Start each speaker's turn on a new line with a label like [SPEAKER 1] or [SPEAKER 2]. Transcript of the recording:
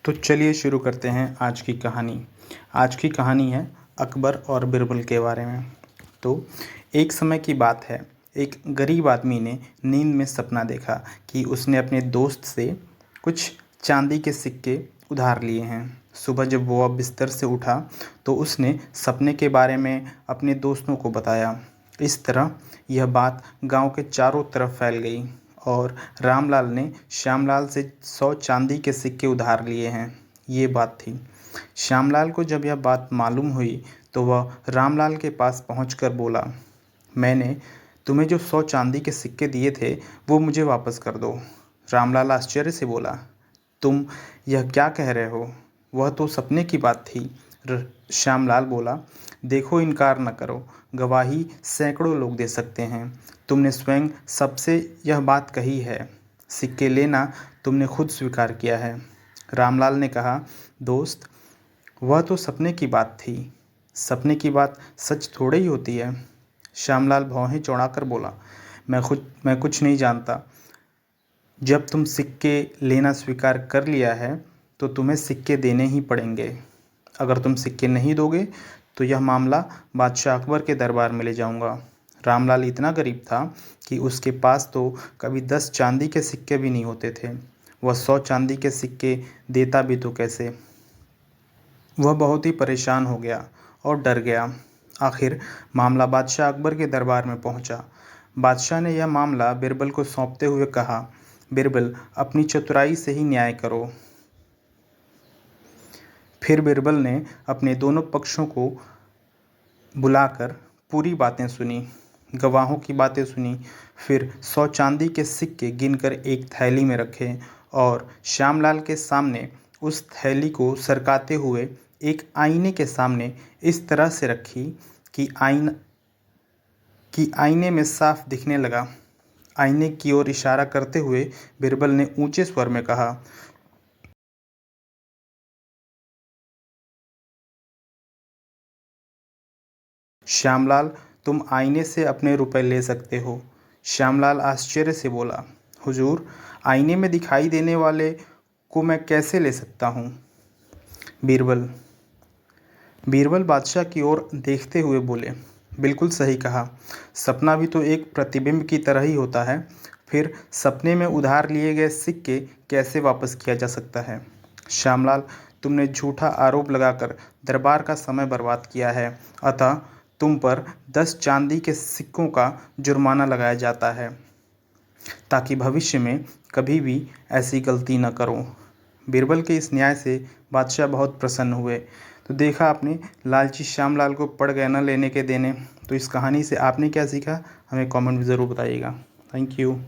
[SPEAKER 1] तो चलिए शुरू करते हैं आज की कहानी। आज की कहानी है अकबर और बिरबल के बारे में। तो एक समय की बात है, एक गरीब आदमी ने नींद में सपना देखा कि उसने अपने दोस्त से कुछ चांदी के सिक्के उधार लिए हैं। सुबह जब वो बिस्तर से उठा तो उसने सपने के बारे में अपने दोस्तों को बताया। इस तरह यह बात गांव के चारों तरफ फैल गई और रामलाल ने श्यामलाल से 100 चांदी के सिक्के उधार लिए हैं। ये बात थी। श्यामलाल को जब यह बात मालूम हुई तो वह रामलाल के पास पहुंचकर बोला, मैंने तुम्हें जो 100 चांदी के सिक्के दिए थे वो मुझे वापस कर दो। रामलाल आश्चर्य से बोला, तुम यह क्या कह रहे हो? वह तो सपने की बात थी। श्यामलाल बोला, देखो, इनकार न करो, गवाही सैकड़ों लोग दे सकते हैं। तुमने स्वयं सबसे यह बात कही है, सिक्के लेना तुमने खुद स्वीकार किया है। रामलाल ने कहा, दोस्त, वह तो सपने की बात थी। सपने की बात सच थोड़े ही होती है। श्यामलाल भौहें चौड़ाकर बोला, मैं कुछ नहीं जानता। जब तुम सिक्के लेना स्वीकार कर लिया है तो तुम्हें सिक्के देने ही पड़ेंगे। अगर तुम सिक्के नहीं दोगे तो यह मामला बादशाह अकबर के दरबार में ले जाऊंगा। रामलाल इतना गरीब था कि उसके पास तो कभी 10 चांदी के सिक्के भी नहीं होते थे। वह 100 चांदी के सिक्के देता भी तो कैसे? वह बहुत ही परेशान हो गया और डर गया। आखिर मामला बादशाह अकबर के दरबार में पहुंचा। बादशाह ने यह मामला बिरबल को सौंपते हुए कहा, बिरबल, अपनी चतुराई से ही न्याय करो। फिर बिरबल ने अपने दोनों पक्षों को बुलाकर पूरी बातें सुनी, गवाहों की बातें सुनी। फिर 100 चांदी के सिक्के गिनकर एक थैली में रखे और श्यामलाल के सामने उस थैली को सरकाते हुए एक आईने के सामने इस तरह से रखी कि आईने में साफ दिखने लगा। आईने की ओर इशारा करते हुए बिरबल ने ऊंचे स्वर में कहा, श्यामलाल, तुम आईने से अपने रुपए ले सकते हो। श्यामलाल आश्चर्य से बोला, हुजूर, आईने में दिखाई देने वाले को मैं कैसे ले सकता हूँ? बीरबल बादशाह की ओर देखते हुए बोले, बिल्कुल सही कहा। सपना भी तो एक प्रतिबिंब की तरह ही होता है। फिर सपने में उधार लिए गए सिक्के कैसे वापस किया जा सकता है? श्यामलाल, तुमने झूठा आरोप लगाकर दरबार का समय बर्बाद किया है, अतः तुम पर 10 चांदी के सिक्कों का जुर्माना लगाया जाता है ताकि भविष्य में कभी भी ऐसी गलती न करो। बीरबल के इस न्याय से बादशाह बहुत प्रसन्न हुए। तो देखा आपने, लालची श्यामलाल को पड़ गए न लेने के देने। तो इस कहानी से आपने क्या सीखा, हमें कमेंट में ज़रूर बताइएगा। Thank you.